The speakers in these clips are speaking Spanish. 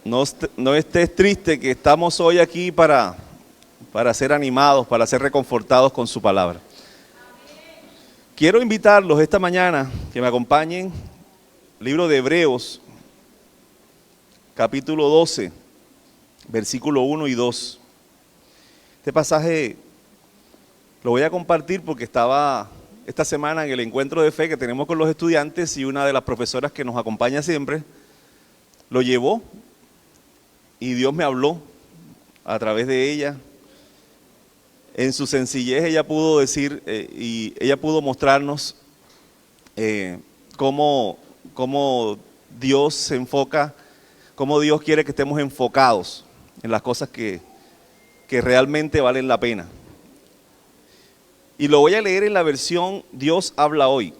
No estés triste, que estamos hoy aquí para ser animados, para ser reconfortados con su palabra. Quiero invitarlos esta mañana que me acompañen, libro de Hebreos, capítulo 12, versículo 1 y 2. Este pasaje lo voy a compartir porque estaba esta semana en el encuentro de fe que tenemos con los estudiantes y una de las profesoras que nos acompaña siempre lo llevó y Dios me habló a través de ella. En su sencillez ella pudo decir y ella pudo mostrarnos cómo Dios se enfoca, cómo Dios quiere que estemos enfocados en las cosas que realmente valen la pena. Y lo voy a leer en la versión Dios habla hoy.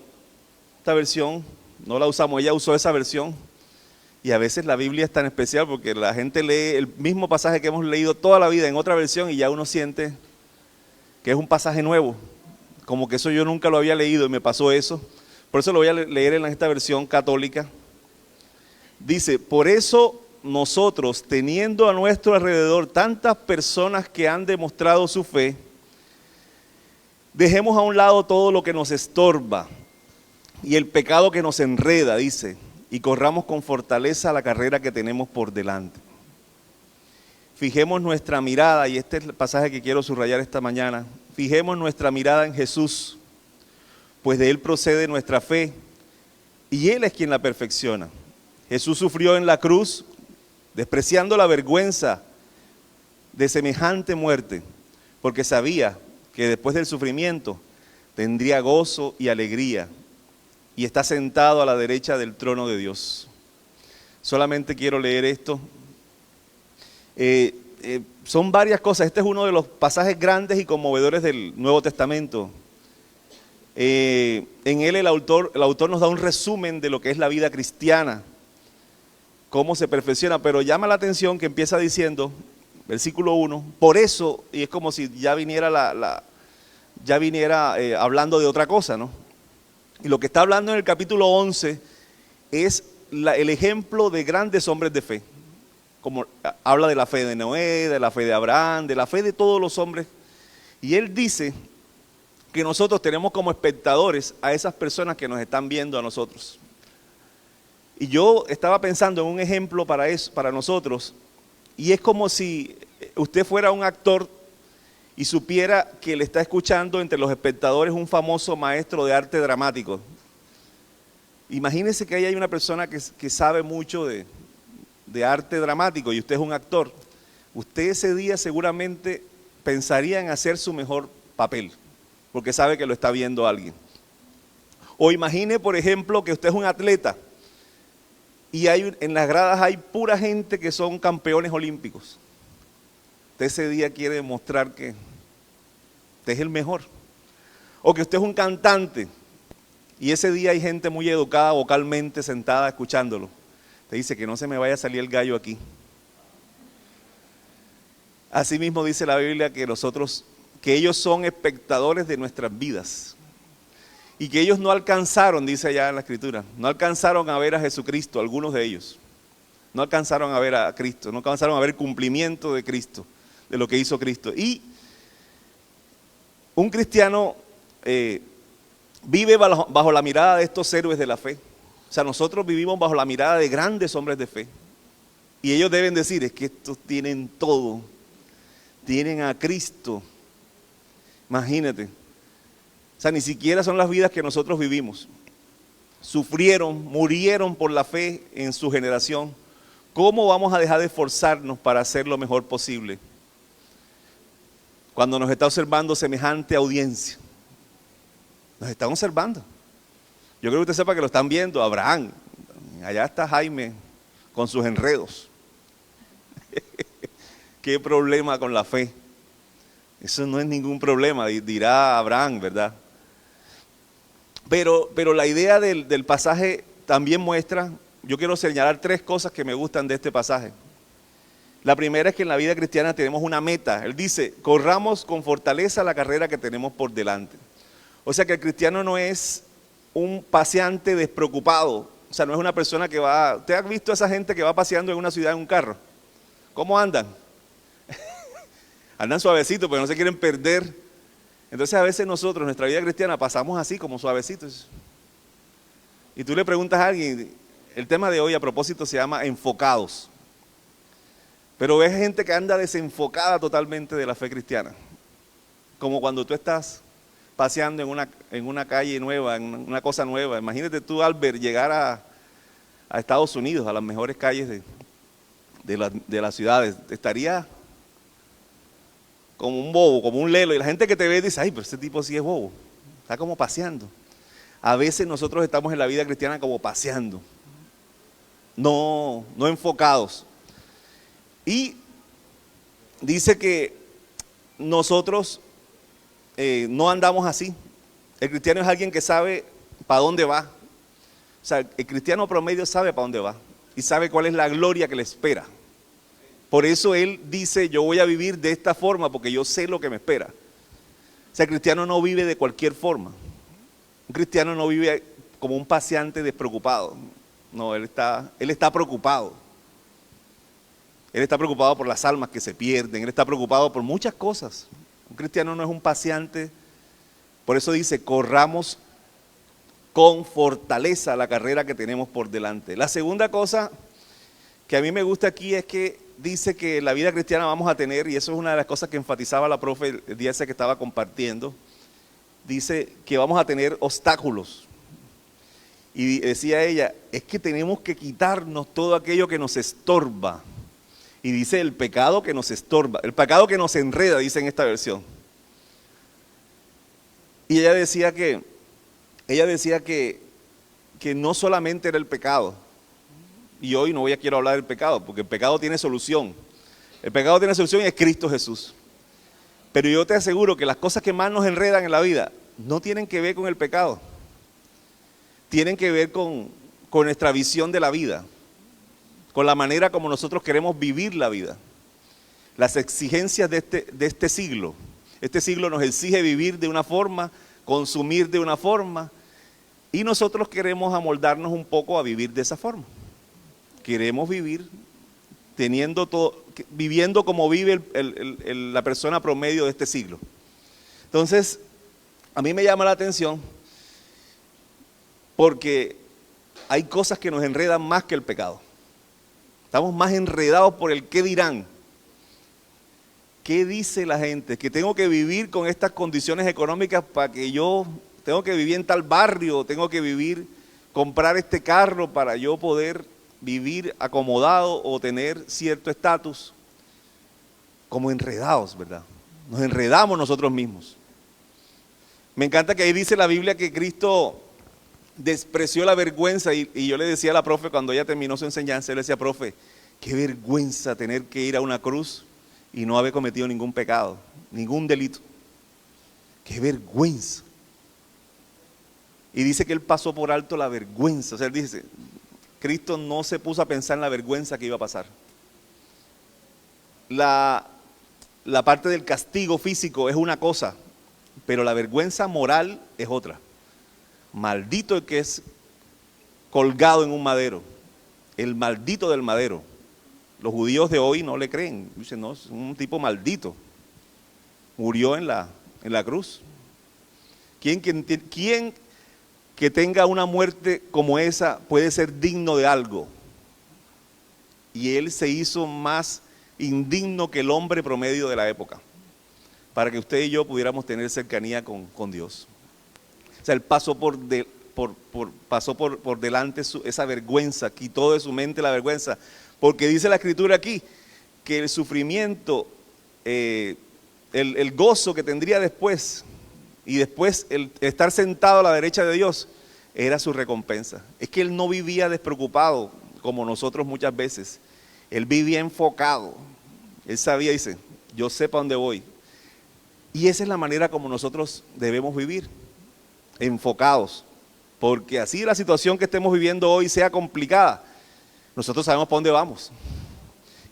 Esta versión no la usamos, ella usó esa versión. Y a veces la Biblia es tan especial porque la gente lee el mismo pasaje que hemos leído toda la vida en otra versión y ya uno siente que es un pasaje nuevo, como que eso yo nunca lo había leído y me pasó eso. Por eso lo voy a leer en esta versión católica. Dice: por eso nosotros, teniendo a nuestro alrededor tantas personas que han demostrado su fe, dejemos a un lado todo lo que nos estorba y el pecado que nos enreda, dice, y corramos con fortaleza la carrera que tenemos por delante. Fijemos nuestra mirada, y este es el pasaje que quiero subrayar esta mañana, fijemos nuestra mirada en Jesús, pues de Él procede nuestra fe, y Él es quien la perfecciona. Jesús sufrió en la cruz, despreciando la vergüenza de semejante muerte, porque sabía que después del sufrimiento tendría gozo y alegría, y está sentado a la derecha del trono de Dios. Solamente quiero leer esto. Son varias cosas. Este es uno de los pasajes grandes y conmovedores del Nuevo Testamento. En él el autor nos da un resumen de lo que es la vida cristiana, cómo se perfecciona, pero llama la atención que empieza diciendo, versículo 1, por eso, y es como si ya viniera hablando de otra cosa, ¿no? Y lo que está hablando en el capítulo 11 es el ejemplo de grandes hombres de fe. Como habla de la fe de Noé, de la fe de Abraham, de la fe de todos los hombres. Y él dice que nosotros tenemos como espectadores a esas personas que nos están viendo a nosotros. Y yo estaba pensando en un ejemplo para eso, para nosotros, y es como si usted fuera un actor y supiera que le está escuchando entre los espectadores un famoso maestro de arte dramático. Imagínese que ahí hay una persona que sabe mucho de arte dramático y usted es un actor. Usted ese día seguramente pensaría en hacer su mejor papel, porque sabe que lo está viendo alguien. O imagine, por ejemplo, que usted es un atleta y en las gradas hay pura gente que son campeones olímpicos. Usted ese día quiere demostrar que usted es el mejor. O que usted es un cantante y ese día hay gente muy educada vocalmente sentada escuchándolo. Te dice que no se me vaya a salir el gallo aquí. Asimismo dice la Biblia que ellos son espectadores de nuestras vidas. Y que ellos no alcanzaron, dice allá en la Escritura, no alcanzaron a ver a Jesucristo, algunos de ellos. No alcanzaron a ver a Cristo, no alcanzaron a ver el cumplimiento de Cristo, de lo que hizo Cristo. Y un cristiano vive bajo la mirada de estos héroes de la fe. O sea, nosotros vivimos bajo la mirada de grandes hombres de fe. Y ellos deben decir, es que estos tienen todo. Tienen a Cristo. Imagínate. O sea, ni siquiera son las vidas que nosotros vivimos. Sufrieron, murieron por la fe en su generación. ¿Cómo vamos a dejar de esforzarnos para hacer lo mejor posible cuando nos está observando semejante audiencia? Nos están observando. Yo creo que usted sepa que lo están viendo. Abraham, allá está Jaime con sus enredos. ¿Qué problema con la fe? Eso no es ningún problema, dirá Abraham, ¿verdad? Pero la idea del pasaje también muestra, yo quiero señalar tres cosas que me gustan de este pasaje. La primera es que en la vida cristiana tenemos una meta. Él dice, corramos con fortaleza la carrera que tenemos por delante. O sea que el cristiano no es un paseante despreocupado O sea, no es una persona que va... ¿Usted ha visto a esa gente que va paseando en una ciudad en un carro? ¿Cómo andan? Andan suavecitos, pero no se quieren perder. Entonces a veces nosotros, en nuestra vida cristiana, pasamos así como suavecitos. Y tú le preguntas a alguien, el tema de hoy a propósito se llama enfocados. Pero ves gente que anda desenfocada totalmente de la fe cristiana. Como cuando tú estás paseando en una calle nueva, en una cosa nueva. Imagínate tú, Albert, llegar a Estados Unidos, a las mejores calles de las ciudades. Estaría como un bobo, como un lelo. Y la gente que te ve dice, ay, pero ese tipo sí es bobo. Está como paseando. A veces nosotros estamos en la vida cristiana como paseando. No enfocados. Y dice que nosotros no andamos así. El cristiano es alguien que sabe para dónde va. O sea, el cristiano promedio sabe para dónde va y sabe cuál es la gloria que le espera. Por eso él dice, yo voy a vivir de esta forma porque yo sé lo que me espera. O sea, el cristiano no vive de cualquier forma. Un cristiano no vive como un paseante despreocupado. No, él está preocupado. Él está preocupado por las almas que se pierden. Él está preocupado por muchas cosas. Un cristiano no es un paseante. Por eso dice, corramos con fortaleza la carrera que tenemos por delante. La segunda cosa que a mí me gusta aquí es que dice que en la vida cristiana vamos a tener, y eso es una de las cosas que enfatizaba la profe el día ese que estaba compartiendo, dice que vamos a tener obstáculos. Y decía ella, es que tenemos que quitarnos todo aquello que nos estorba. Y dice el pecado que nos estorba, el pecado que nos enreda, dice en esta versión. Y ella decía que no solamente era el pecado, y hoy no quiero hablar del pecado, porque el pecado tiene solución. El pecado tiene solución y es Cristo Jesús. Pero yo te aseguro que las cosas que más nos enredan en la vida no tienen que ver con el pecado. Tienen que ver con nuestra visión de la vida, con la manera como nosotros queremos vivir la vida. Las exigencias de este siglo. Este siglo nos exige vivir de una forma, consumir de una forma, y nosotros queremos amoldarnos un poco a vivir de esa forma. Queremos vivir viviendo como vive la persona promedio de este siglo. Entonces, a mí me llama la atención porque hay cosas que nos enredan más que el pecado. Estamos más enredados por el qué dirán. ¿Qué dice la gente? Que tengo que vivir con estas condiciones económicas para que yo, tengo que vivir en tal barrio, tengo que comprar este carro para yo poder vivir acomodado o tener cierto estatus. Como enredados, ¿verdad? Nos enredamos nosotros mismos. Me encanta que ahí dice la Biblia que Cristo despreció la vergüenza y yo le decía a la profe cuando ella terminó su enseñanza, yo le decía, profe, qué vergüenza tener que ir a una cruz y no haber cometido ningún pecado, ningún delito. Qué vergüenza. Y dice que él pasó por alto la vergüenza. O sea, él dice, Cristo no se puso a pensar en la vergüenza que iba a pasar. La parte del castigo físico es una cosa, pero la vergüenza moral es otra. Maldito el que es colgado en un madero, el maldito del madero. Los judíos de hoy no le creen, dicen, no, es un tipo maldito. Murió en la cruz. ¿Quién que tenga una muerte como esa puede ser digno de algo? Y él se hizo más indigno que el hombre promedio de la época, para que usted y yo pudiéramos tener cercanía con Dios. O sea, él pasó por delante esa vergüenza, quitó de su mente la vergüenza, porque dice la Escritura aquí que el sufrimiento, el gozo que tendría después, y después el estar sentado a la derecha de Dios, era su recompensa. Es que él no vivía despreocupado como nosotros muchas veces. Él vivía enfocado. Él sabía, dice, yo sé para dónde voy. Y esa es la manera como nosotros debemos vivir, enfocados. Porque así la situación que estemos viviendo hoy sea complicada, nosotros sabemos para dónde vamos.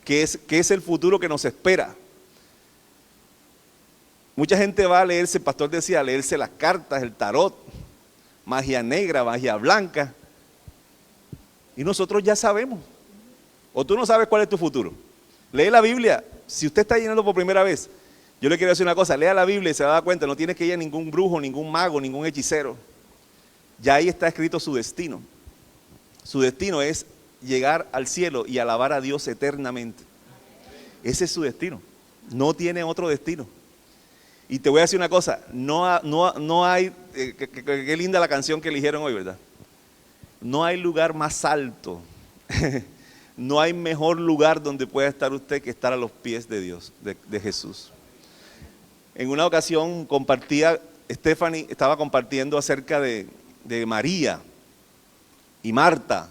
¿Qué es el futuro que nos espera? Mucha gente va a leerse, el pastor decía, a leerse las cartas, el tarot, magia negra, magia blanca. Y nosotros ya sabemos. O tú no sabes cuál es tu futuro. Lee la Biblia. Si usted está llenando por primera vez, yo le quiero decir una cosa, lea la Biblia y se va a dar cuenta, no tiene que ir a ningún brujo, ningún mago, ningún hechicero. Ya ahí está escrito su destino. Su destino es llegar al cielo y alabar a Dios eternamente. Ese es su destino. No tiene otro destino. Y te voy a decir una cosa, no hay, qué linda la canción que eligieron hoy, ¿verdad? No hay lugar más alto, no hay mejor lugar donde pueda estar usted que estar a los pies de Dios, de Jesús. En una ocasión Stephanie estaba compartiendo acerca de María y Marta.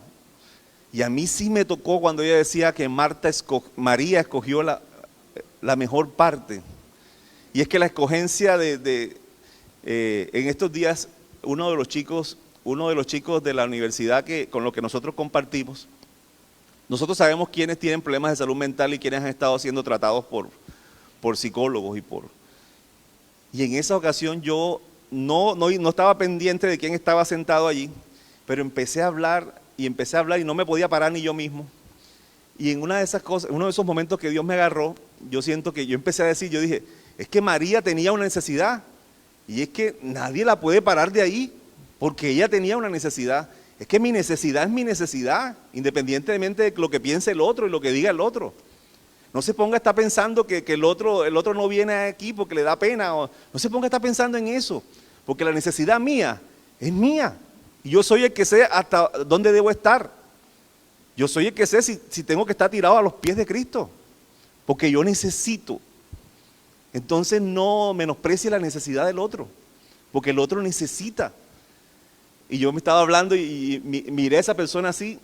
Y a mí sí me tocó cuando ella decía que María escogió la mejor parte. Y es que la escogencia en estos días, uno de los chicos de la universidad con los que nosotros compartimos, nosotros sabemos quiénes tienen problemas de salud mental y quiénes han estado siendo tratados por psicólogos y en esa ocasión yo no estaba pendiente de quién estaba sentado allí, pero empecé a hablar y no me podía parar ni yo mismo. Y en una de esas cosas, uno de esos momentos que Dios me agarró, yo siento que yo empecé a decir, yo dije, es que María tenía una necesidad y es que nadie la puede parar de ahí porque ella tenía una necesidad. Es que mi necesidad es mi necesidad, independientemente de lo que piense el otro y lo que diga el otro. No se ponga a estar pensando que el otro no viene aquí porque le da pena. No se ponga a estar pensando en eso, porque la necesidad mía es mía. Y yo soy el que sé hasta dónde debo estar. Yo soy el que sé si tengo que estar tirado a los pies de Cristo, porque yo necesito. Entonces no menosprecie la necesidad del otro, porque el otro necesita. Y yo me estaba hablando y miré a esa persona así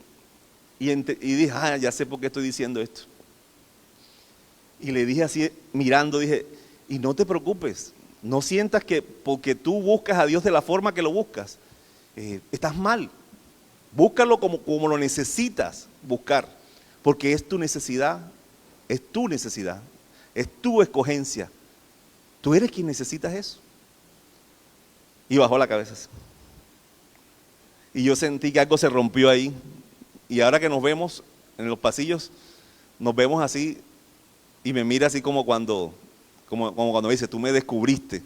y dije, ya sé por qué estoy diciendo esto. Y le dije así, mirando, dije, y no te preocupes, no sientas que porque tú buscas a Dios de la forma que lo buscas, estás mal. Búscalo como lo necesitas buscar, porque es tu necesidad, es tu escogencia. Tú eres quien necesitas eso. Y bajó la cabeza así. Y yo sentí que algo se rompió ahí. Y ahora que nos vemos en los pasillos, nos vemos así y me mira así como cuando dice, tú me descubriste.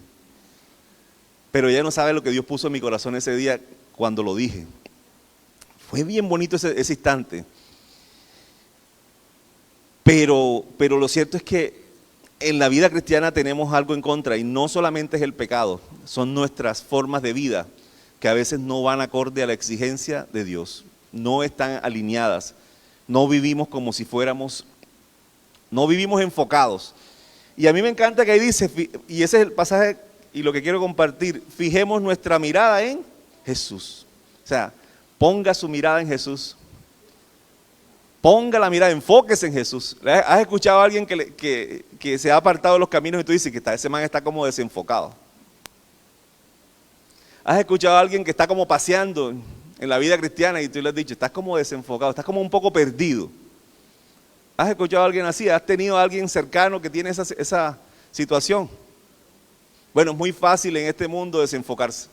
Pero ella no sabe lo que Dios puso en mi corazón ese día cuando lo dije. Fue bien bonito ese instante. Pero lo cierto es que en la vida cristiana tenemos algo en contra y no solamente es el pecado, son nuestras formas de vida que a veces no van acorde a la exigencia de Dios, no están alineadas, no vivimos como si fuéramos, no vivimos enfocados. Y a mí me encanta que ahí dice, y ese es el pasaje y lo que quiero compartir, fijemos nuestra mirada en Jesús. O sea, ponga su mirada en Jesús. Ponga la mirada, enfóquese en Jesús. ¿Has escuchado a alguien que se ha apartado de los caminos y tú dices que ese man está como desenfocado? ¿Has escuchado a alguien que está como paseando en la vida cristiana y tú le has dicho, estás como desenfocado, estás como un poco perdido? ¿Has escuchado a alguien así? ¿Has tenido a alguien cercano que tiene esa situación? Bueno, es muy fácil en este mundo desenfocarse.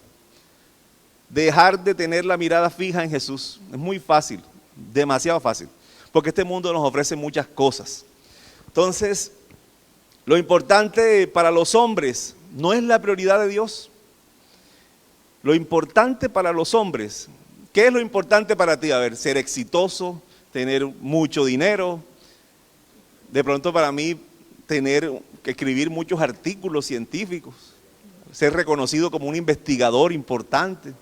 Dejar de tener la mirada fija en Jesús. Es muy fácil, demasiado fácil. Porque este mundo nos ofrece muchas cosas. Entonces, lo importante para los hombres no es la prioridad de Dios. Lo importante para los hombres, ¿qué es lo importante para ti? A ver, ser exitoso, tener mucho dinero. De pronto para mí, tener que escribir muchos artículos científicos. Ser reconocido como un investigador importante.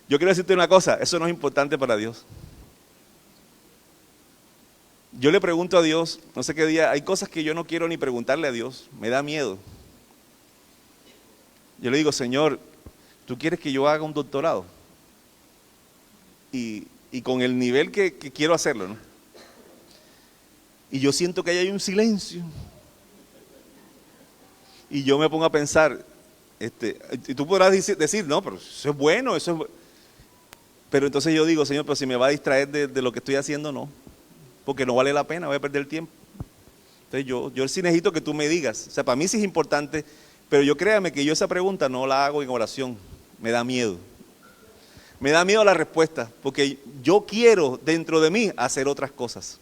Yo quiero decirte una cosa, eso no es importante para Dios. Yo le pregunto a Dios, no sé qué día, hay cosas que yo no quiero ni preguntarle a Dios, me da miedo. Yo le digo, Señor, ¿tú quieres que yo haga un doctorado? Y con el nivel que quiero hacerlo, ¿no? Y yo siento que ahí hay un silencio. Y yo me pongo a pensar, y tú podrás decir, no, pero eso es bueno, eso es bueno. Pero entonces yo digo, Señor, pero si me va a distraer de lo que estoy haciendo, no. Porque no vale la pena, voy a perder el tiempo. Entonces yo sí necesito que tú me digas. O sea, para mí sí es importante, pero créame que yo esa pregunta no la hago en oración, me da miedo. Me da miedo la respuesta, porque yo quiero dentro de mí hacer otras cosas.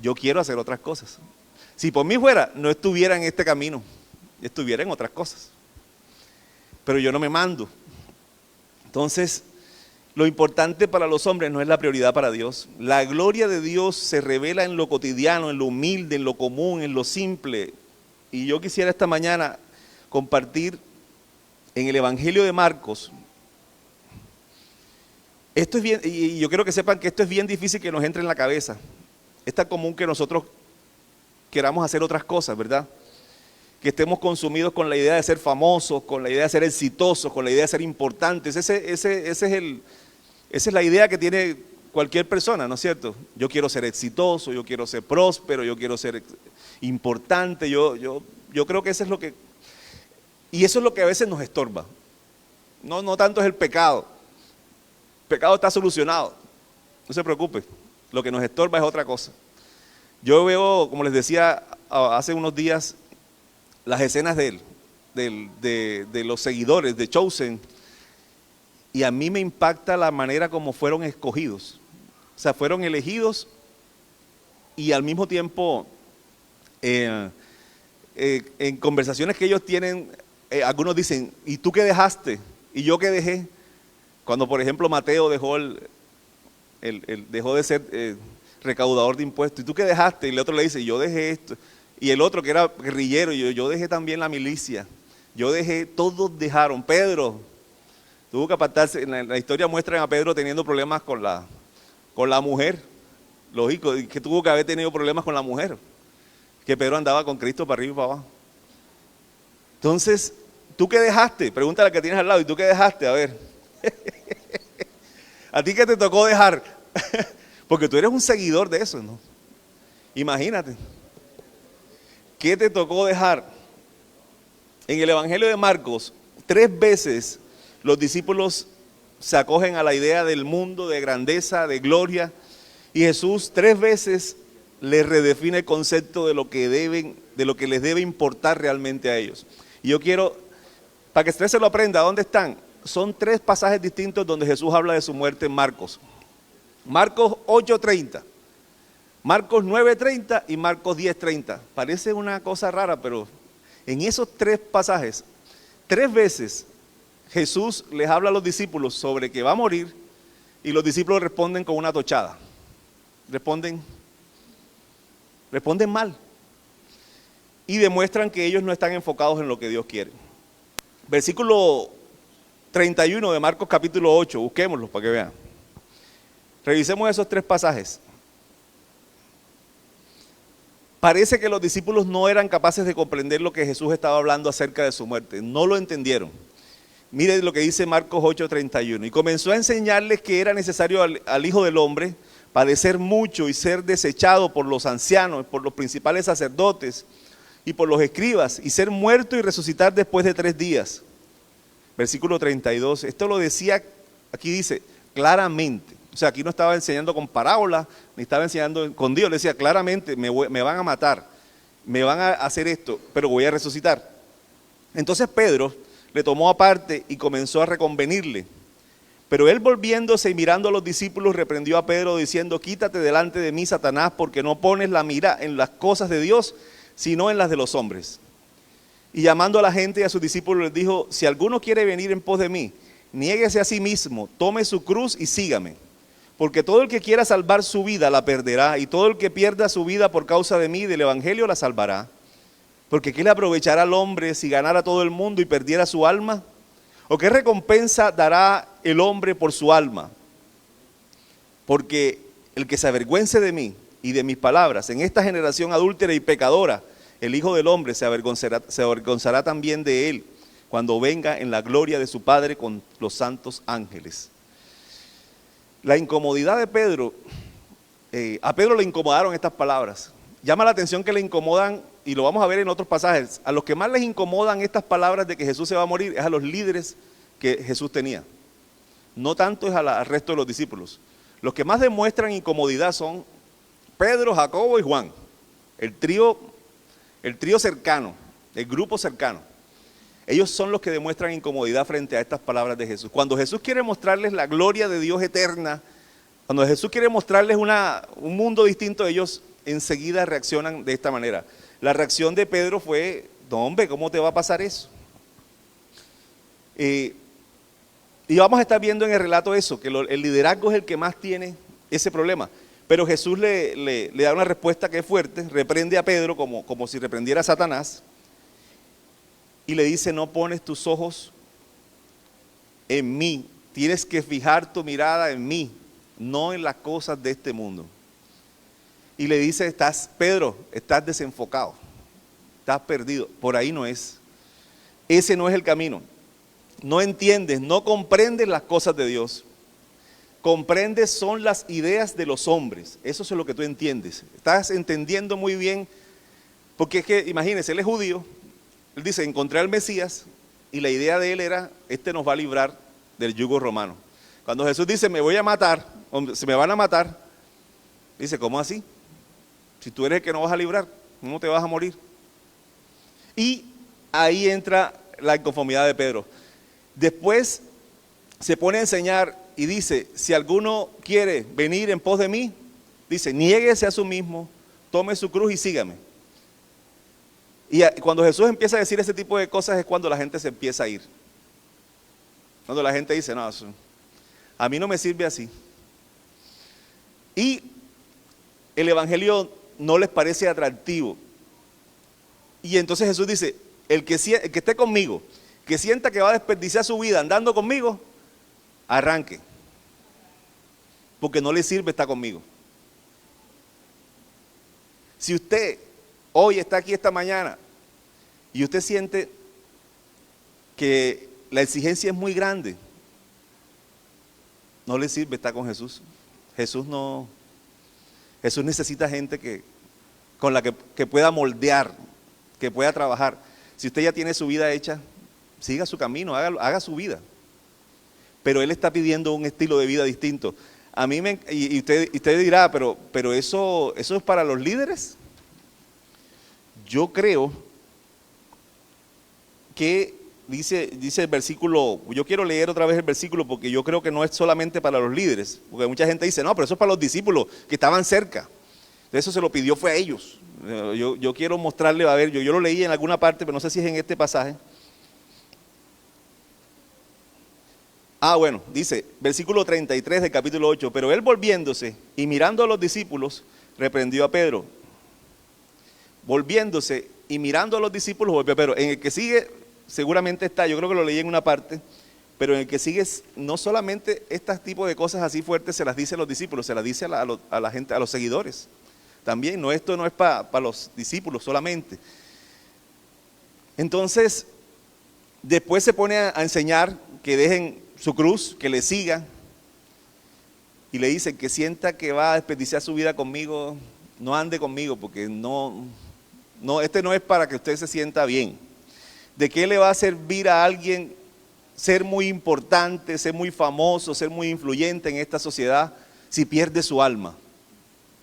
Yo quiero hacer otras cosas. Si por mí fuera, no estuviera en este camino, estuviera en otras cosas. Pero yo no me mando. Entonces, lo importante para los hombres no es la prioridad para Dios. La gloria de Dios se revela en lo cotidiano, en lo humilde, en lo común, en lo simple. Y yo quisiera esta mañana compartir en el Evangelio de Marcos. Esto es bien, y yo quiero que sepan que esto es bien difícil que nos entre en la cabeza. Es tan común que nosotros queramos hacer otras cosas, ¿verdad? Que estemos consumidos con la idea de ser famosos, con la idea de ser exitosos, con la idea de ser importantes. Esa es la idea que tiene cualquier persona, ¿no es cierto? Yo quiero ser exitoso, yo quiero ser próspero, yo quiero ser importante, yo creo que eso es lo que... Y eso es lo que a veces nos estorba. No tanto es el pecado. El pecado está solucionado. No se preocupe. Lo que nos estorba es otra cosa. Yo veo, como les decía hace unos días, las escenas de los seguidores de Chosen, y a mí me impacta la manera como fueron escogidos. O sea, fueron elegidos y al mismo tiempo en conversaciones que ellos tienen, algunos dicen, ¿y tú qué dejaste? ¿Y yo qué dejé? Cuando por ejemplo Mateo dejó dejó de ser recaudador de impuestos, ¿y tú qué dejaste? Y el otro le dice, yo dejé esto. Y el otro que era guerrillero, yo dejé también la milicia, yo dejé, todos dejaron. Pedro tuvo que apartarse. En la historia muestran a Pedro teniendo problemas con la mujer, lógico, que tuvo que haber tenido problemas con la mujer, que Pedro andaba con Cristo para arriba y para abajo. Entonces, ¿tú qué dejaste? Pregúntale al que tienes al lado, ¿y tú qué dejaste? A ver, ¿a ti qué te tocó dejar? Porque tú eres un seguidor de eso, ¿no? Imagínate. ¿Qué te tocó dejar? En el Evangelio de Marcos, 3 veces los discípulos se acogen a la idea del mundo, de grandeza, de gloria, y Jesús 3 veces les redefine el concepto de lo que les debe importar realmente a ellos. Y yo quiero, para que usted se lo aprenda, ¿dónde están? Son 3 pasajes distintos donde Jesús habla de su muerte en Marcos. Marcos 8:30, Marcos 9:30 y Marcos 10:30. Parece una cosa rara, pero en esos 3 pasajes, 3 veces Jesús les habla a los discípulos sobre que va a morir y los discípulos responden con una tochada. Responden mal y demuestran que ellos no están enfocados en lo que Dios quiere. Versículo 31 de Marcos capítulo 8, busquémoslo para que vean. Revisemos esos 3 pasajes. Parece que los discípulos no eran capaces de comprender lo que Jesús estaba hablando acerca de su muerte. No lo entendieron. Miren lo que dice Marcos 8:31. Y comenzó a enseñarles que era necesario al Hijo del Hombre padecer mucho y ser desechado por los ancianos, por los principales sacerdotes y por los escribas, y ser muerto y resucitar después de 3 días. Versículo 32. Esto lo decía, aquí dice, claramente. O sea, aquí no estaba enseñando con parábolas, ni estaba enseñando escondido. Le decía claramente, me van a matar, me van a hacer esto, pero voy a resucitar. Entonces Pedro le tomó aparte y comenzó a reconvenirle. Pero él, volviéndose y mirando a los discípulos, reprendió a Pedro diciendo, quítate delante de mí, Satanás, porque no pones la mira en las cosas de Dios, sino en las de los hombres. Y llamando a la gente y a sus discípulos les dijo, si alguno quiere venir en pos de mí, niéguese a sí mismo, tome su cruz y sígame. Porque todo el que quiera salvar su vida la perderá, y todo el que pierda su vida por causa de mí y del evangelio la salvará. Porque ¿qué le aprovechará al hombre si ganara todo el mundo y perdiera su alma? ¿O qué recompensa dará el hombre por su alma? Porque el que se avergüence de mí y de mis palabras en esta generación adúltera y pecadora, el Hijo del Hombre se avergonzará también de él cuando venga en la gloria de su Padre con los santos ángeles. La incomodidad de Pedro, a Pedro le incomodaron estas palabras. Llama la atención que le incomodan, y lo vamos a ver en otros pasajes, a los que más les incomodan estas palabras de que Jesús se va a morir es a los líderes que Jesús tenía. No tanto es al resto de los discípulos. Los que más demuestran incomodidad son Pedro, Jacobo y Juan, el trío cercano, el grupo cercano. ellos son los que demuestran incomodidad frente a estas palabras de Jesús. Cuando Jesús quiere mostrarles la gloria de Dios eterna, cuando Jesús quiere mostrarles un mundo distinto, ellos enseguida reaccionan de esta manera. La reacción de Pedro fue, no hombre, ¿cómo te va a pasar eso? Y vamos a estar viendo en el relato eso, que el liderazgo es el que más tiene ese problema. Pero Jesús le da una respuesta que es fuerte, reprende a Pedro como si reprendiera a Satanás, y le dice, no pones tus ojos en mí, tienes que fijar tu mirada en mí, no en las cosas de este mundo. Y le dice, Pedro, estás desenfocado, estás perdido, por ahí no es. Ese no es el camino. No entiendes, no comprendes las cosas de Dios. Comprendes son las ideas de los hombres. Eso es lo que tú entiendes. Estás entendiendo muy bien, porque es que, imagínense, él es judío. Él dice, encontré al Mesías, y la idea de él era, nos va a librar del yugo romano. Cuando Jesús dice, me voy a matar, o se me van a matar, dice, ¿cómo así? Si tú eres el que no vas a librar, ¿cómo te vas a morir? Y ahí entra la inconformidad de Pedro. Después se pone a enseñar y dice, si alguno quiere venir en pos de mí, dice, niéguese a sí mismo, tome su cruz y sígame. Y cuando Jesús empieza a decir ese tipo de cosas es cuando la gente se empieza a ir. Cuando la gente dice, no, a mí no me sirve así. Y el evangelio no les parece atractivo. Y entonces Jesús dice, el que esté conmigo, que sienta que va a desperdiciar su vida andando conmigo, arranque. Porque no le sirve estar conmigo. Si usted hoy está aquí esta mañana y usted siente que la exigencia es muy grande, no le sirve estar con Jesús. Jesús necesita gente con la que pueda moldear, que pueda trabajar. Si usted ya tiene su vida hecha, siga su camino, haga su vida. Pero Él está pidiendo un estilo de vida distinto. A mí y usted dirá, pero eso es para los líderes. Yo creo que dice el versículo, yo quiero leer otra vez el versículo porque yo creo que no es solamente para los líderes, porque mucha gente dice, no, pero eso es para los discípulos que estaban cerca. Eso se lo pidió fue a ellos. Yo quiero mostrarle, a ver, yo lo leí en alguna parte, pero no sé si es en este pasaje. Bueno, dice, versículo 33 del capítulo 8, pero él volviéndose y mirando a los discípulos, reprendió a Pedro. Volviéndose y mirando a los discípulos, volvió a Pedro. En el que sigue, seguramente está, yo creo que lo leí en una parte, pero en el que sigue, no solamente este tipo de cosas así fuertes se las dice a los discípulos, se las dice a la gente, a los seguidores. También, esto no es para los discípulos solamente. Entonces, después se pone a enseñar que dejen su cruz, que le sigan, y le dicen que sienta que va a desperdiciar su vida conmigo, no ande conmigo, porque este no es para que usted se sienta bien. ¿De qué le va a servir a alguien ser muy importante, ser muy famoso, ser muy influyente en esta sociedad si pierde su alma?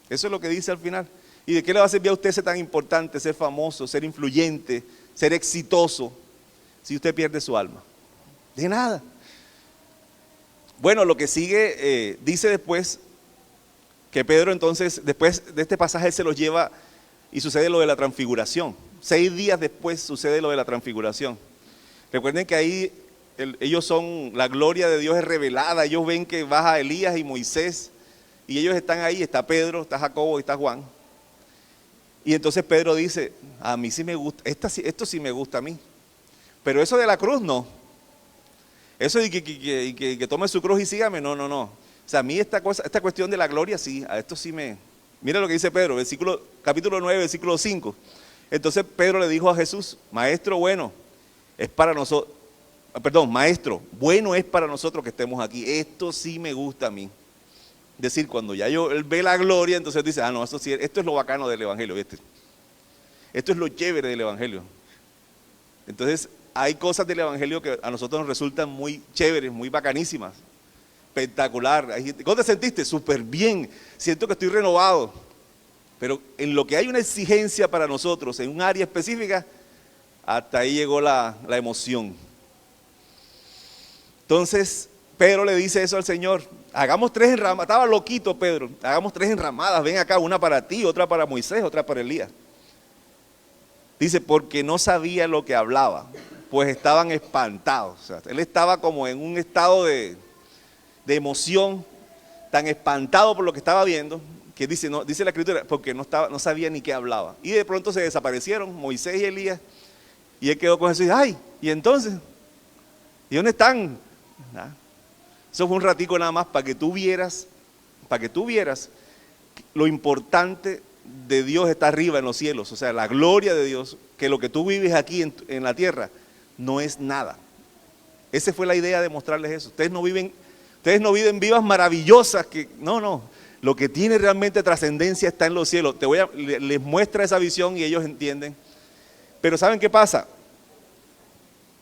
Eso es lo que dice al final. ¿Y de qué le va a servir a usted ser tan importante, ser famoso, ser influyente, ser exitoso, si usted pierde su alma? De nada. Bueno, lo que sigue, dice después que Pedro entonces, después de este pasaje, se los lleva y sucede lo de la transfiguración. 6 días después sucede lo de la transfiguración. Recuerden que ahí ellos son, la gloria de Dios es revelada, ellos ven que baja Elías y Moisés, y ellos están ahí, está Pedro, está Jacobo y está Juan. Y entonces Pedro dice, a mí sí me gusta, esto sí me gusta a mí, pero eso de la cruz no. Eso de que tome su cruz y sígame, no. O sea, a mí esta cuestión de la gloria, sí, a esto sí me... Mira lo que dice Pedro, capítulo 9, versículo 5. Entonces Pedro le dijo a Jesús, maestro, bueno es para nosotros que estemos aquí. Esto sí me gusta a mí. Es decir, cuando ya él ve la gloria, entonces dice, no, esto es lo bacano del evangelio, ¿viste? Esto es lo chévere del evangelio. Entonces, hay cosas del evangelio que a nosotros nos resultan muy chéveres, muy bacanísimas, espectacular. ¿Cómo te sentiste? Súper bien, siento que estoy renovado. Pero en lo que hay una exigencia para nosotros, en un área específica, Hasta ahí llegó la emoción. Entonces, Pedro le dice eso al Señor. Hagamos 3 enramadas. Estaba loquito Pedro. Hagamos 3 enramadas. Ven acá, una para ti, otra para Moisés, otra para Elías. Dice, porque no sabía lo que hablaba, pues estaban espantados. O sea, él estaba como en un estado de emoción, tan espantado por lo que estaba viendo, que dice la Escritura, porque no sabía ni qué hablaba. Y de pronto se desaparecieron Moisés y Elías, y él quedó con eso y dice, ay, ¿y entonces? ¿Y dónde están? ¿Ah? Eso fue un ratico nada más para que tú vieras lo importante de Dios está arriba en los cielos, o sea, la gloria de Dios, que lo que tú vives aquí en la tierra no es nada. Esa fue la idea de mostrarles eso. Ustedes no viven vidas maravillosas, no, lo que tiene realmente trascendencia está en los cielos. Les muestra esa visión y ellos entienden. Pero ¿saben qué pasa?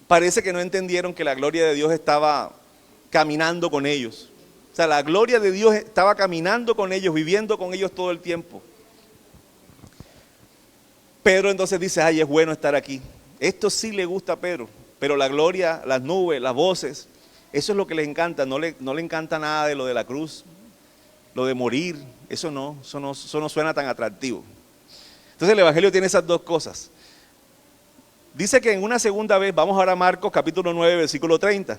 Parece que no entendieron que la gloria de Dios estaba caminando con ellos. O sea, la gloria de Dios estaba caminando con ellos, viviendo con ellos todo el tiempo. Pedro entonces dice, ay, es bueno estar aquí. Esto sí le gusta a Pedro, pero la gloria, las nubes, las voces, eso es lo que les encanta. No le encanta nada de lo de la cruz, lo de morir, eso no suena tan atractivo. Entonces el Evangelio tiene esas dos cosas. Dice que en una segunda vez, vamos ahora a Marcos capítulo 9, versículo 30.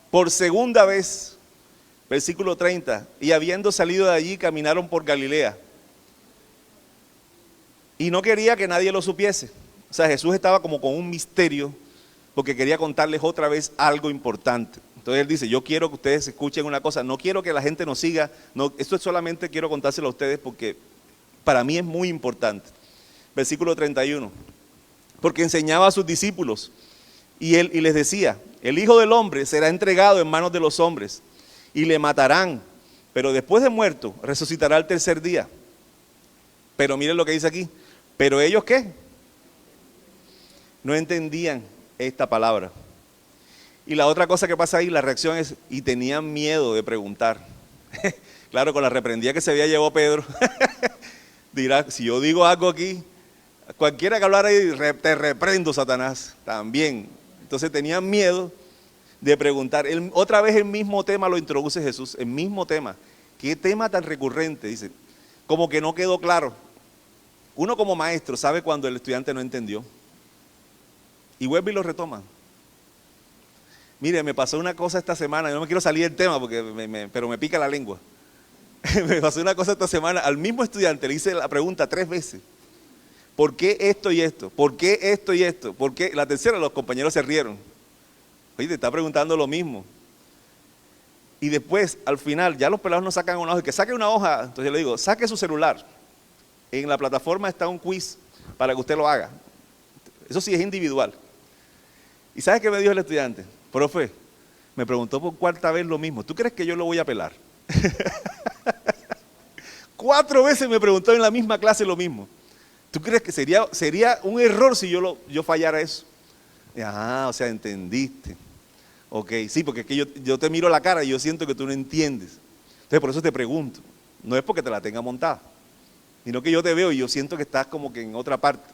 Por segunda vez, versículo 30, y habiendo salido de allí, caminaron por Galilea. Y no quería que nadie lo supiese. O sea, Jesús estaba como con un misterio, porque quería contarles otra vez algo importante. Entonces él dice, yo quiero que ustedes escuchen una cosa, no quiero que la gente nos siga, no, esto solamente quiero contárselo a ustedes porque para mí es muy importante. Versículo 31, porque enseñaba a sus discípulos y les decía, el Hijo del Hombre será entregado en manos de los hombres y le matarán, pero después de muerto resucitará al tercer día. Pero miren lo que dice aquí, pero ellos ¿qué? No entendían esta palabra. Y la otra cosa que pasa ahí, la reacción es, y tenían miedo de preguntar. Claro, con la reprendida que se había llevado Pedro, dirá, si yo digo algo aquí, cualquiera que hablara ahí, te reprendo, Satanás, también. Entonces tenían miedo de preguntar. Otra vez el mismo tema lo introduce Jesús, el mismo tema. ¿Qué tema tan recurrente? Dice, como que no quedó claro. Uno como maestro sabe cuando el estudiante no entendió. Y vuelve y lo retoma. Mire, me pasó una cosa esta semana, yo no me quiero salir del tema pero me pica la lengua. Me pasó una cosa esta semana, al mismo estudiante le hice la pregunta 3 veces. ¿Por qué esto y esto? ¿Por qué esto y esto? ¿Por qué? La tercera los compañeros se rieron. Oye, te está preguntando lo mismo. Y después, al final, ya los pelados no sacan una hoja, que saque una hoja, entonces yo le digo, saque su celular. En la plataforma está un quiz para que usted lo haga. Eso sí es individual. ¿Y sabes qué me dijo el estudiante? Profe, me preguntó por 4ª vez lo mismo. ¿Tú crees que yo lo voy a pelar? 4 veces me preguntó en la misma clase lo mismo. ¿Tú crees que sería un error si yo fallara eso? O sea, entendiste. Ok, sí, porque es que yo te miro la cara y yo siento que tú no entiendes. Entonces por eso te pregunto. No es porque te la tenga montada, sino que yo te veo y yo siento que estás como que en otra parte.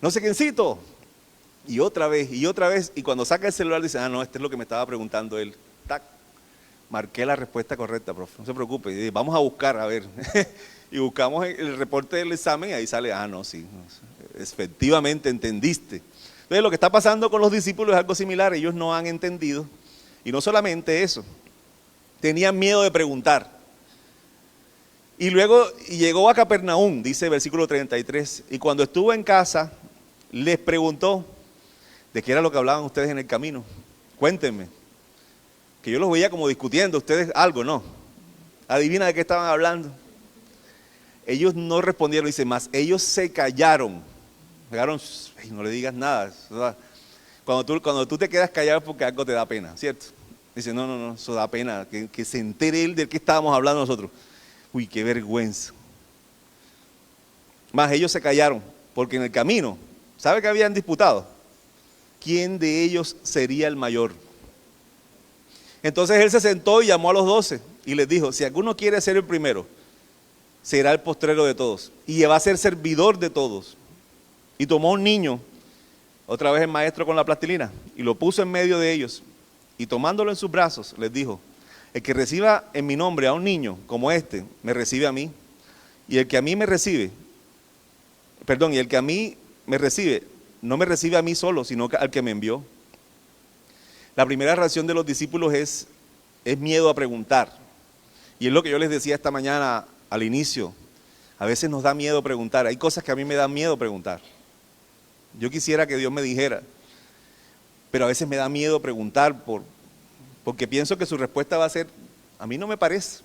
No sé quiéncito. Y otra vez, y cuando saca el celular dice, no, este es lo que me estaba preguntando él. Tac, marqué la respuesta correcta, profe, no se preocupe, y vamos a buscar, a ver. Y buscamos el reporte del examen y ahí sale, sí, efectivamente entendiste. Entonces lo que está pasando con los discípulos es algo similar, ellos no han entendido. Y no solamente eso, tenían miedo de preguntar. Y luego llegó a Capernaum, dice el versículo 33, y cuando estuvo en casa, les preguntó, ¿de qué era lo que hablaban ustedes en el camino? Cuéntenme. Que yo los veía como discutiendo, ustedes algo, ¿no? Adivina de qué estaban hablando. Ellos no respondieron, dice, más ellos se callaron. No le digas nada. Cuando tú te quedas callado es porque algo te da pena, ¿cierto? Dice, no, eso da pena, que se entere él de qué estábamos hablando nosotros. Uy, qué vergüenza. Más ellos se callaron, porque en el camino, ¿sabe que habían disputado? ¿Quién de ellos sería el mayor? Entonces él se sentó y llamó a los 12 y les dijo, si alguno quiere ser el primero, será el postrero de todos y va a ser servidor de todos. Y tomó un niño, otra vez el maestro con la plastilina, y lo puso en medio de ellos. Y tomándolo en sus brazos, les dijo: el que reciba en mi nombre a un niño como este, me recibe a mí. Y el que a mí me recibe, y el que a mí me recibe, no me recibe a mí solo, sino al que me envió. La primera reacción de los discípulos es miedo a preguntar. Y es lo que yo les decía esta mañana al inicio. A veces nos da miedo preguntar. Hay cosas que a mí me dan miedo preguntar. Yo quisiera que Dios me dijera, pero a veces me da miedo preguntar porque pienso que su respuesta va a ser: a mí no me parece.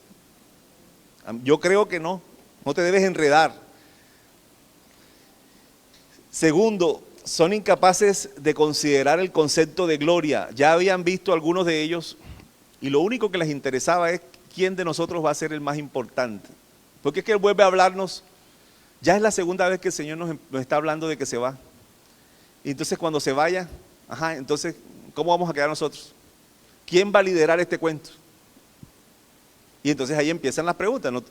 Yo creo que no te debes enredar. Segundo, son incapaces de considerar el concepto de gloria. Ya habían visto algunos de ellos y lo único que les interesaba es quién de nosotros va a ser el más importante. Porque es que Él vuelve a hablarnos. Ya es la segunda vez que el Señor nos está hablando de que se va. Y entonces cuando se vaya, entonces, ¿cómo vamos a quedar nosotros? ¿Quién va a liderar este cuento? Y entonces ahí empiezan las preguntas, ¿no?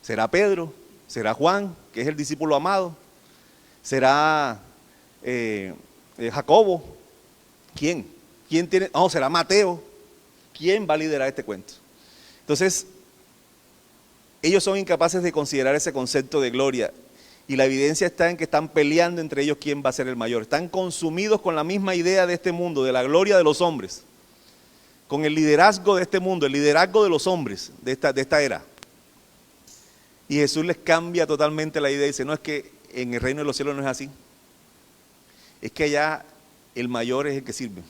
¿Será Pedro? ¿Será Juan, que es el discípulo amado? ¿Será Jacobo? ¿Quién? ¿Quién tiene? No, ¿será Mateo? ¿Quién va a liderar este cuento? Entonces, ellos son incapaces de considerar ese concepto de gloria. Y la evidencia está en que están peleando entre ellos quién va a ser el mayor. Están consumidos con la misma idea de este mundo, de la gloria de los hombres. Con el liderazgo de este mundo, el liderazgo de los hombres de esta era. Y Jesús les cambia totalmente la idea y dice: no, es que en el reino de los cielos no es así. Es que allá el mayor es el que sirve.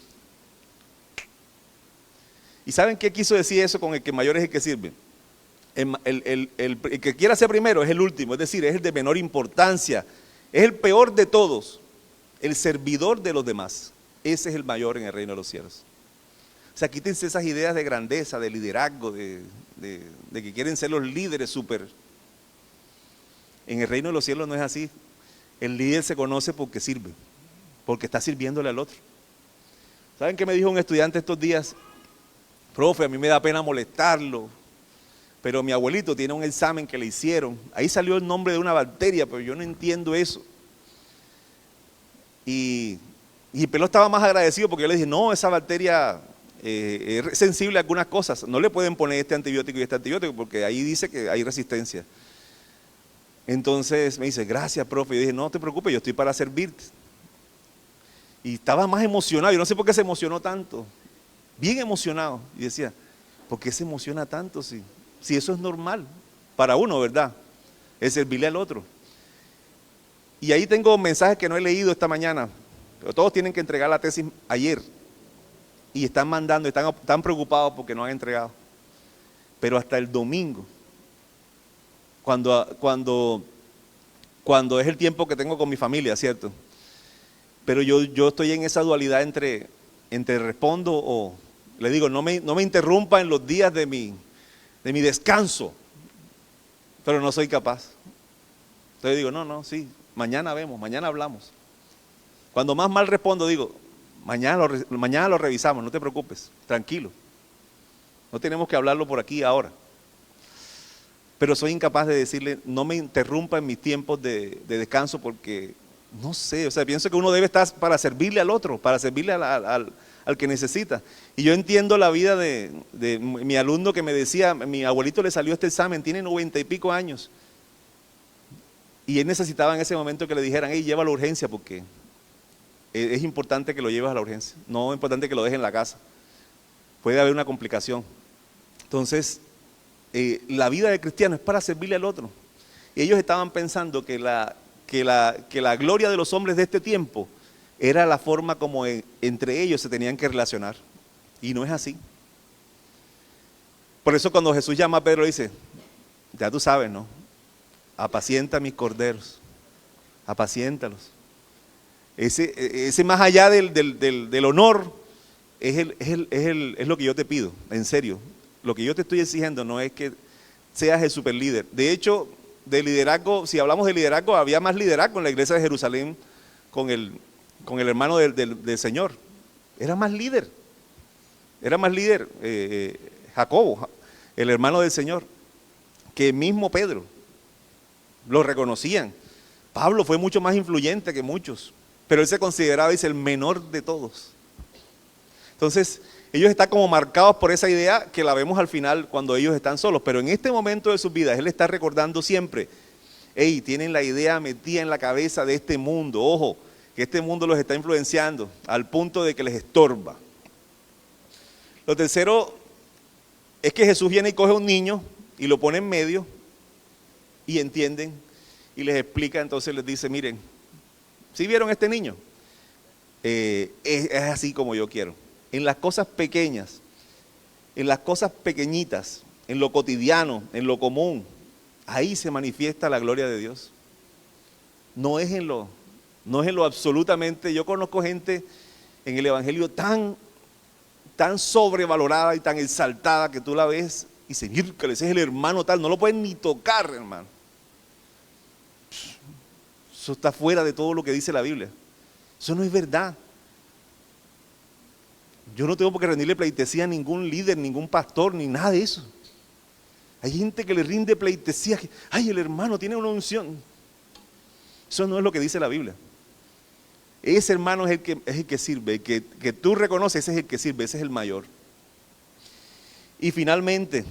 ¿Y saben qué quiso decir eso con el que mayor es el que sirve? El que quiera ser primero es el último, es decir, es el de menor importancia, es el peor de todos, el servidor de los demás. Ese es el mayor en el reino de los cielos. O sea, quítense esas ideas de grandeza, de liderazgo, de que quieren ser los líderes súper. En el reino de los cielos no es así. El líder se conoce porque sirve, porque está sirviéndole al otro. ¿Saben qué me dijo un estudiante estos días? Profe, a mí me da pena molestarlo, pero mi abuelito tiene un examen que le hicieron. Ahí salió el nombre de una bacteria, pero yo no entiendo eso. Y el pelón estaba más agradecido porque yo le dije: no, esa bacteria es sensible a algunas cosas. No le pueden poner este antibiótico y este antibiótico porque ahí dice que hay resistencia. Entonces me dice: gracias, profe. Y yo dije: no te preocupes, yo estoy para servirte. Y estaba más emocionado. Yo no sé por qué se emocionó tanto. Bien emocionado. Y decía: ¿por qué se emociona tanto si eso es normal para uno, verdad? Es servirle al otro. Y ahí tengo mensajes que no he leído esta mañana, pero todos tienen que entregar la tesis ayer. Y están mandando, están preocupados porque no han entregado. Pero hasta el domingo, cuando es el tiempo que tengo con mi familia, ¿cierto? Pero yo estoy en esa dualidad entre respondo o le digo: no me interrumpa en los días de mi descanso, pero no soy capaz. Entonces digo: no, sí, mañana vemos, mañana hablamos. Cuando más mal respondo digo: mañana lo revisamos, no te preocupes, tranquilo. No tenemos que hablarlo por aquí ahora. Pero soy incapaz de decirle: no me interrumpa en mis tiempos de descanso porque, no sé, o sea, pienso que uno debe estar para servirle al otro, para servirle al que necesita. Y yo entiendo la vida de mi alumno que me decía: mi abuelito le salió este examen, tiene 90 y pico años. Y él necesitaba en ese momento que le dijeran: hey, llévalo a la urgencia porque es importante que lo lleves a la urgencia. No es importante que lo dejes en la casa. Puede haber una complicación. Entonces, la vida del cristiano es para servirle al otro. Y ellos estaban pensando que la gloria de los hombres de este tiempo era la forma como entre ellos se tenían que relacionar. Y no es así. Por eso cuando Jesús llama a Pedro dice: ya tú sabes, ¿no? Apacienta mis corderos, apaciéntalos. Ese más allá del honor es lo que yo te pido, en serio. Lo que yo te estoy exigiendo no es que seas el superlíder. De hecho, de liderazgo, si hablamos de liderazgo, había más liderazgo en la iglesia de Jerusalén con el hermano del Señor. Era más líder Jacobo, el hermano del Señor, que mismo Pedro. Lo reconocían. Pablo fue mucho más influyente que muchos, pero él se consideraba, dice, el menor de todos. Entonces, ellos están como marcados por esa idea que la vemos al final cuando ellos están solos, pero en este momento de sus vidas, él está recordando siempre, hey, tienen la idea metida en la cabeza de este mundo, ojo, que este mundo los está influenciando al punto de que les estorba. Lo tercero es que Jesús viene y coge a un niño y lo pone en medio y entienden y les explica, entonces les dice, miren, ¿sí vieron a este niño? Es así como yo quiero. En las cosas pequeñas, en las cosas pequeñitas, en lo cotidiano, en lo común, ahí se manifiesta la gloria de Dios. No es en lo absolutamente. Yo conozco gente en el evangelio tan sobrevalorada y tan exaltada que tú la ves y dices, ese es el hermano tal, no lo pueden ni tocar, hermano. Eso está fuera de todo lo que dice la Biblia. Eso no es verdad. Yo no tengo por qué rendirle pleitesía a ningún líder, ningún pastor, ni nada de eso. Hay gente que le rinde pleitesía, que, ay, el hermano tiene una unción. Eso no es lo que dice la Biblia. Ese hermano es el que sirve, que tú reconoces, ese es el que sirve, ese es el mayor. Y finalmente,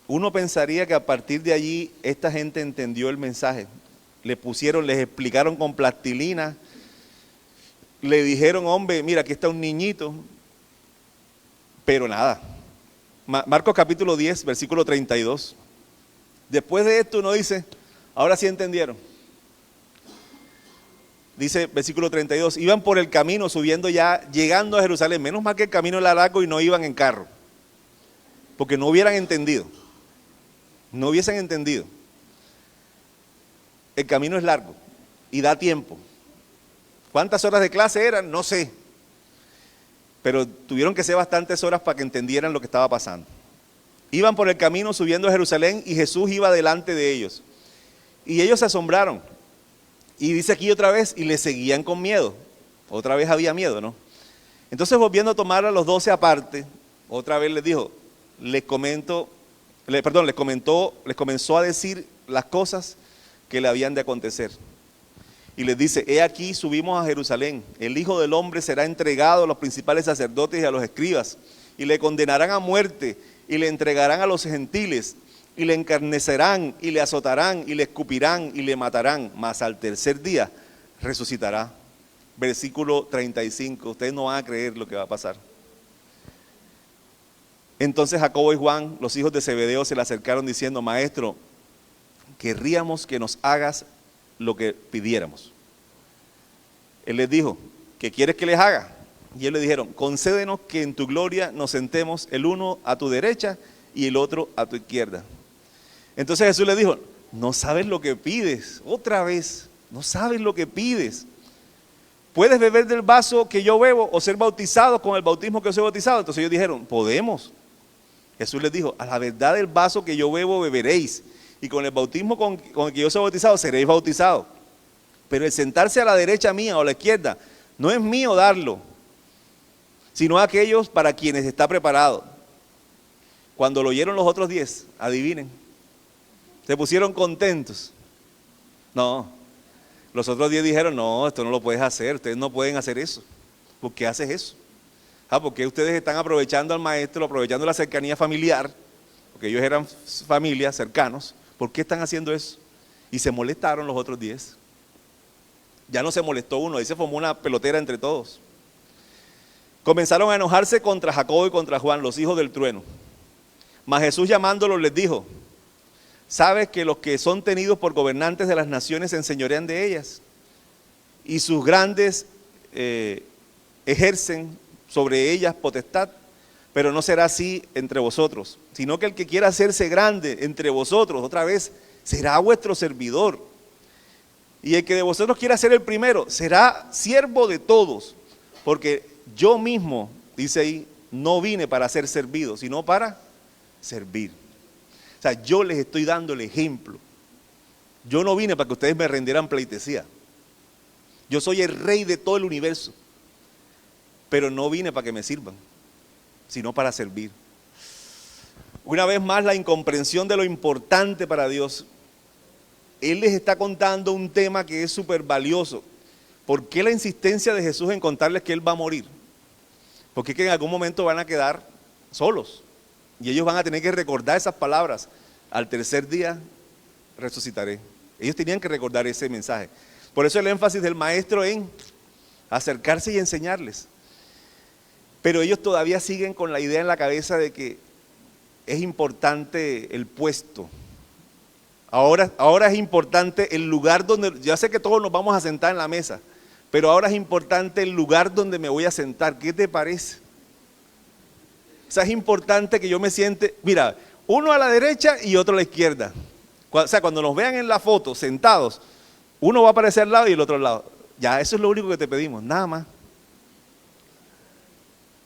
uno pensaría que a partir de allí esta gente entendió el mensaje. Les explicaron con plastilina, le dijeron, hombre, mira, aquí está un niñito, pero nada. Marcos capítulo 10, versículo 32. Después de esto uno dice, ahora sí entendieron. Dice versículo 32, iban por el camino subiendo ya, llegando a Jerusalén. Menos mal que el camino era largo y no iban en carro, porque no hubieran entendido. No hubiesen entendido. El camino es largo y da tiempo. ¿Cuántas horas de clase eran? No sé. Pero tuvieron que ser bastantes horas para que entendieran lo que estaba pasando. Iban por el camino subiendo a Jerusalén y Jesús iba delante de ellos. Y ellos se asombraron. Y dice aquí otra vez, y le seguían con miedo. Otra vez había miedo, ¿no? Entonces volviendo a tomar a los 12 aparte, otra vez les dijo, les comenzó a decir las cosas que le habían de acontecer. Y les dice, he aquí subimos a Jerusalén, el Hijo del Hombre será entregado a los principales sacerdotes y a los escribas, y le condenarán a muerte, y le entregarán a los gentiles, y le encarnecerán, y le azotarán, y le escupirán, y le matarán, mas al tercer día resucitará. Versículo 35, ustedes no van a creer lo que va a pasar. Entonces Jacobo y Juan, los hijos de Zebedeo, se le acercaron diciendo, maestro, querríamos que nos hagas lo que pidiéramos. Él les dijo, ¿qué quieres que les haga? Y ellos le dijeron, concédenos que en tu gloria nos sentemos el uno a tu derecha y el otro a tu izquierda. Entonces Jesús les dijo, no sabes lo que pides. Otra vez, no sabes lo que pides. ¿Puedes beber del vaso que yo bebo o ser bautizado con el bautismo que yo soy bautizado? Entonces ellos dijeron, podemos. Jesús les dijo, a la verdad del vaso que yo bebo beberéis, y con el bautismo con el que yo soy bautizado seréis bautizados. Pero el sentarse a la derecha mía o a la izquierda no es mío darlo, sino a aquellos para quienes está preparado. Cuando lo oyeron los otros 10, adivinen, se pusieron contentos. No, los otros 10 dijeron, no, esto no lo puedes hacer, ustedes no pueden hacer eso. ¿Por qué haces eso? Porque ustedes están aprovechando al maestro, aprovechando la cercanía familiar, porque ellos eran familias, cercanos. ¿Por qué están haciendo eso? Y se molestaron los otros 10. Ya no se molestó uno, ahí se formó una pelotera entre todos. Comenzaron a enojarse contra Jacobo y contra Juan, los hijos del trueno. Mas Jesús llamándolos les dijo, ¿sabes que los que son tenidos por gobernantes de las naciones se enseñorean de ellas? Y sus grandes ejercen sobre ellas potestad. Pero no será así entre vosotros, sino que el que quiera hacerse grande entre vosotros, otra vez, será vuestro servidor. Y el que de vosotros quiera ser el primero, será siervo de todos. Porque yo mismo, dice ahí, no vine para ser servido, sino para servir. O sea, yo les estoy dando el ejemplo. Yo no vine para que ustedes me rendieran pleitesía. Yo soy el rey de todo el universo. Pero no vine para que me sirvan, sino para servir. Una vez más, la incomprensión de lo importante para Dios. Él les está contando un tema que es súper valioso. ¿Por qué la insistencia de Jesús en contarles que Él va a morir? Porque es que en algún momento van a quedar solos. Y ellos van a tener que recordar esas palabras. Al tercer día resucitaré. Ellos tenían que recordar ese mensaje. Por eso el énfasis del maestro en acercarse y enseñarles. Pero ellos todavía siguen con la idea en la cabeza de que es importante el puesto. Ahora es importante el lugar donde, ya sé que todos nos vamos a sentar en la mesa, pero ahora es importante el lugar donde me voy a sentar. ¿Qué te parece? O sea, es importante que yo me siente, mira, uno a la derecha y otro a la izquierda. O sea, cuando nos vean en la foto sentados, uno va a aparecer al lado y el otro al lado. Ya, eso es lo único que te pedimos, nada más.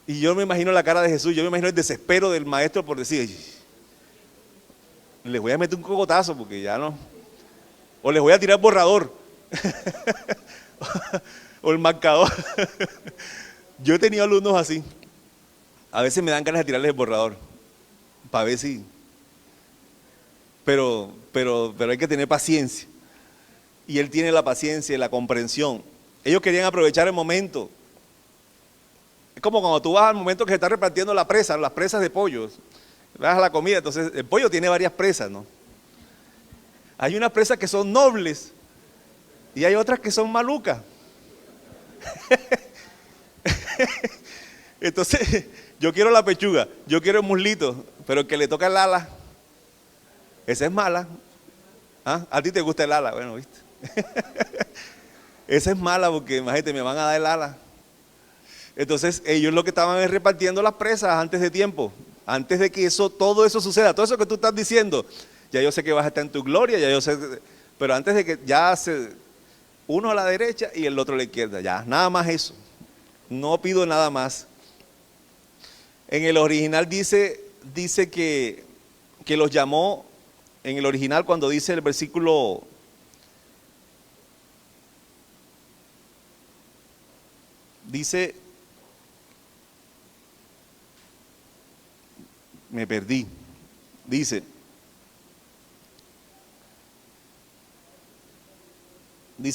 Y yo me imagino la cara de Jesús, yo me imagino el desespero del maestro por decir, les voy a meter un cocotazo porque ya no. O les voy a tirar borrador. O el marcador. Yo he tenido alumnos así. A veces me dan ganas de tirarles el borrador. Para ver si. Pero hay que tener paciencia. Y él tiene la paciencia y la comprensión. Ellos querían aprovechar el momento. Es como cuando tú vas al momento que se está repartiendo la presa, las presas de pollo. Vas a la comida, entonces el pollo tiene varias presas, ¿no? Hay unas presas que son nobles y hay otras que son malucas. Entonces, yo quiero la pechuga, yo quiero el muslito, pero el que le toca el ala, esa es mala. ¿Ah? A ti te gusta el ala, bueno, ¿viste? Esa es mala porque, imagínate, me van a dar el ala. Entonces, ellos lo que estaban es repartiendo las presas antes de tiempo. Antes de que todo eso suceda, todo eso que tú estás diciendo, ya yo sé que vas a estar en tu gloria, ya yo sé, pero antes de que uno a la derecha y el otro a la izquierda, ya, nada más eso, no pido nada más. En el original dice que los llamó, en el original cuando dice el versículo, dice, me perdí, dice,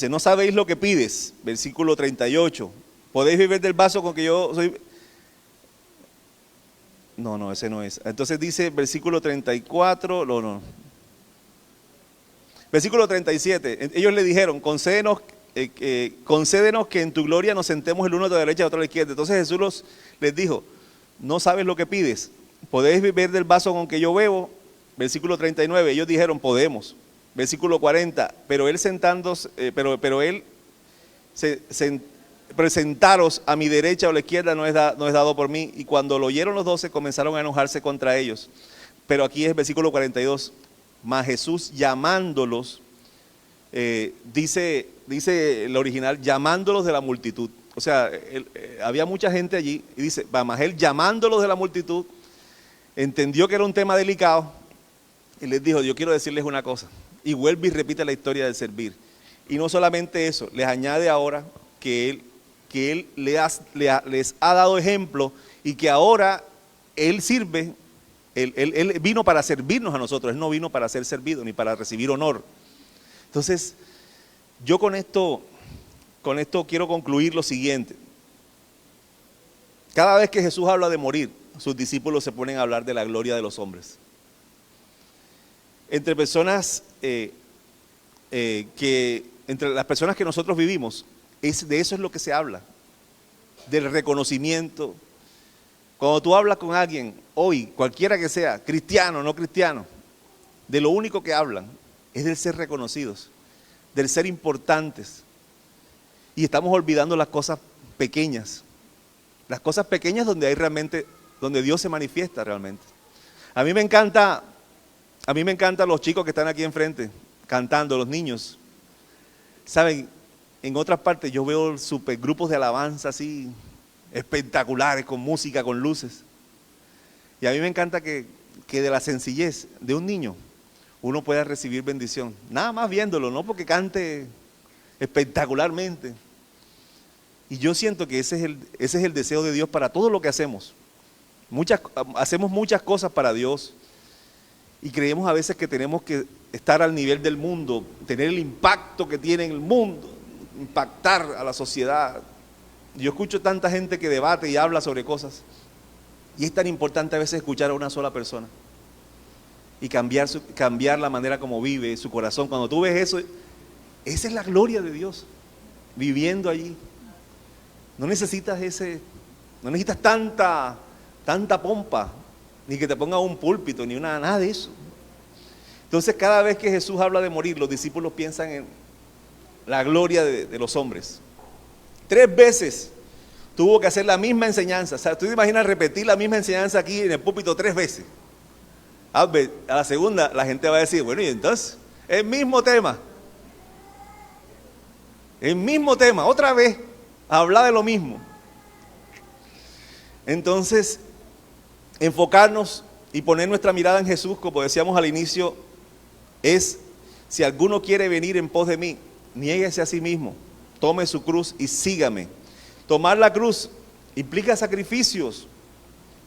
no sabéis lo que pides, versículo 38, podéis beber del vaso con que yo soy, no, ese no es, entonces dice versículo 34, no, versículo 37, ellos le dijeron, concédenos que en tu gloria nos sentemos el uno a la derecha y el otro a la izquierda. Entonces Jesús les dijo, no sabes lo que pides, podéis beber del vaso con que yo bebo, versículo 39, ellos dijeron podemos, versículo 40, pero él presentaros a mi derecha o a la izquierda no es dado por mí. Y cuando lo oyeron los 12 comenzaron a enojarse contra ellos. Pero aquí es versículo 42, mas Jesús llamándolos, dice el original, llamándolos de la multitud. O sea, había mucha gente allí y dice, mas él llamándolos de la multitud, entendió que era un tema delicado y les dijo, yo quiero decirles una cosa. Y vuelve y repite la historia del servir. Y no solamente eso, les añade ahora que él les ha dado ejemplo y que ahora él sirve, él vino para servirnos a nosotros, él no vino para ser servido ni para recibir honor. Entonces, yo con esto quiero concluir lo siguiente. Cada vez que Jesús habla de morir, sus discípulos se ponen a hablar de la gloria de los hombres. Entre las personas que nosotros vivimos, de eso es lo que se habla, del reconocimiento. Cuando tú hablas con alguien hoy, cualquiera que sea, cristiano, no cristiano, de lo único que hablan es del ser reconocidos, del ser importantes. Y estamos olvidando las cosas pequeñas donde Dios se manifiesta realmente. A mí me encantan los chicos que están aquí enfrente, cantando, los niños. Saben, en otras partes yo veo supergrupos de alabanza así, espectaculares, con música, con luces. Y a mí me encanta que de la sencillez de un niño uno pueda recibir bendición. Nada más viéndolo, no porque cante espectacularmente. Y yo siento que ese es el deseo de Dios para todo lo que hacemos. Hacemos muchas cosas para Dios y creemos a veces que tenemos que estar al nivel del mundo, tener el impacto que tiene en el mundo, impactar a la sociedad. Yo escucho tanta gente que debate y habla sobre cosas, y es tan importante a veces escuchar a una sola persona y cambiar la manera como vive su corazón. Cuando tú ves eso, esa es la gloria de Dios, viviendo allí. No necesitas tanta pompa, ni que te ponga un púlpito, ni nada de eso. Entonces, cada vez que Jesús habla de morir, los discípulos piensan en la gloria de los hombres. 3 veces tuvo que hacer la misma enseñanza. O sea, tú te imaginas repetir la misma enseñanza aquí en el púlpito 3 veces. A la segunda la gente va a decir, bueno, y entonces, el mismo tema, otra vez, hablar de lo mismo. Entonces, enfocarnos y poner nuestra mirada en Jesús, como decíamos al inicio, es: si alguno quiere venir en pos de mí, niéguese a sí mismo, tome su cruz y sígame. Tomar la cruz implica sacrificios,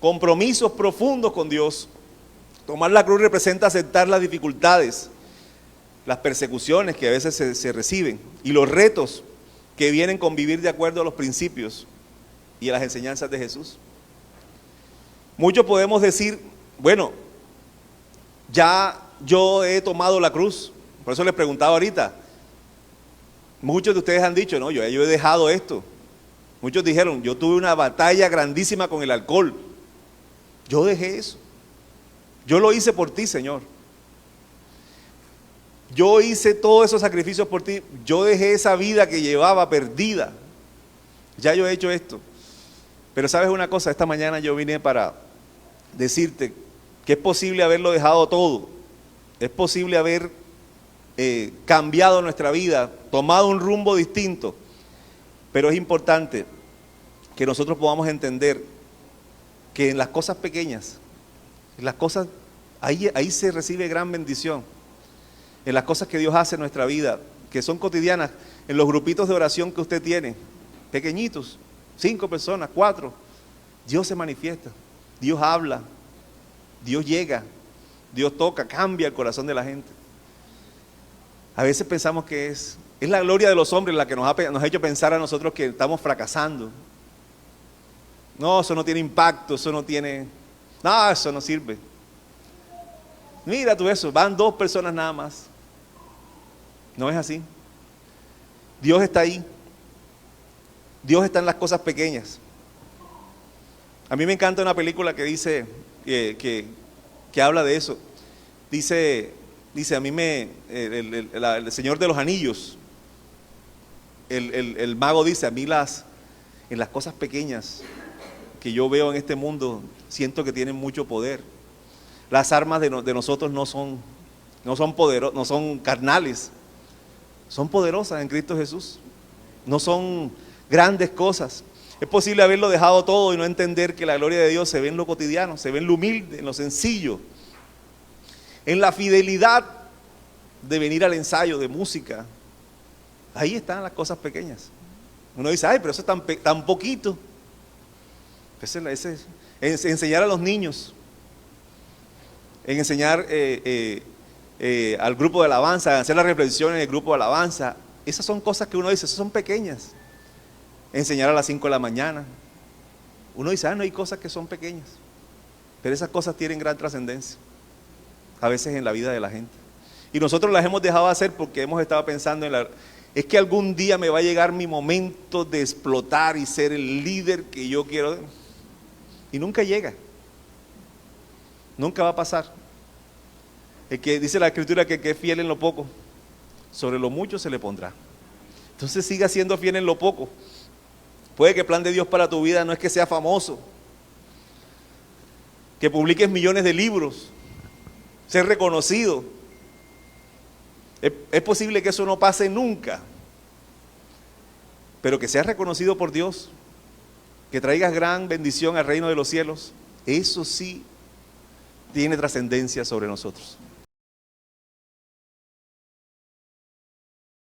compromisos profundos con Dios. Tomar la cruz representa aceptar las dificultades, las persecuciones que a veces se reciben y los retos que vienen con vivir de acuerdo a los principios y a las enseñanzas de Jesús. Muchos podemos decir, bueno, ya yo he tomado la cruz. Por eso les preguntaba ahorita. Muchos de ustedes han dicho, no, yo he dejado esto. Muchos dijeron, yo tuve una batalla grandísima con el alcohol. Yo dejé eso. Yo lo hice por ti, Señor. Yo hice todos esos sacrificios por ti. Yo dejé esa vida que llevaba perdida. Ya yo he hecho esto. Pero sabes una cosa, esta mañana yo vine para decirte que es posible haberlo dejado todo. Es posible haber cambiado nuestra vida, tomado un rumbo distinto. Pero es importante que nosotros podamos entender que en las cosas pequeñas, en las cosas, ahí se recibe gran bendición. En las cosas que Dios hace en nuestra vida, que son cotidianas, en los grupitos de oración que usted tiene, pequeñitos, 5 personas, 4, Dios se manifiesta, Dios habla, Dios llega, Dios toca, cambia el corazón de la gente. A veces pensamos que es la gloria de los hombres la que nos ha hecho pensar a nosotros que estamos fracasando. No, eso no tiene impacto, eso no sirve. Mira tú eso, van 2 personas nada más. No es así. Dios está ahí. Dios está en las cosas pequeñas. A mí me encanta una película que dice, que habla de eso. Dice a mí el Señor de los Anillos, el mago dice, a mí en las cosas pequeñas que yo veo en este mundo, siento que tienen mucho poder. Las armas de nosotros no son carnales, son poderosas en Cristo Jesús. No son grandes cosas. Es posible haberlo dejado todo y no entender que la gloria de Dios se ve en lo cotidiano, se ve en lo humilde, en lo sencillo, en la fidelidad de venir al ensayo de música. Ahí están las cosas pequeñas. Uno dice, ay, pero eso es tan poquito. Enseñar a los niños, en enseñar al grupo de alabanza, hacer la reflexión en el grupo de alabanza. Esas son cosas que uno dice, esas son pequeñas. Enseñar a las 5 de la mañana. Uno dice, no hay cosas que son pequeñas, pero esas cosas tienen gran trascendencia a veces en la vida de la gente. Y nosotros las hemos dejado de hacer porque hemos estado pensando es que algún día me va a llegar mi momento de explotar y ser el líder que yo quiero. Y nunca llega. Nunca va a pasar. El que dice la Escritura que es fiel en lo poco, sobre lo mucho se le pondrá. Entonces siga siendo fiel en lo poco. Puede que el plan de Dios para tu vida no es que sea famoso, que publiques millones de libros, ser reconocido. Es posible que eso no pase nunca, pero que seas reconocido por Dios, que traigas gran bendición al reino de los cielos, eso sí tiene trascendencia sobre nosotros.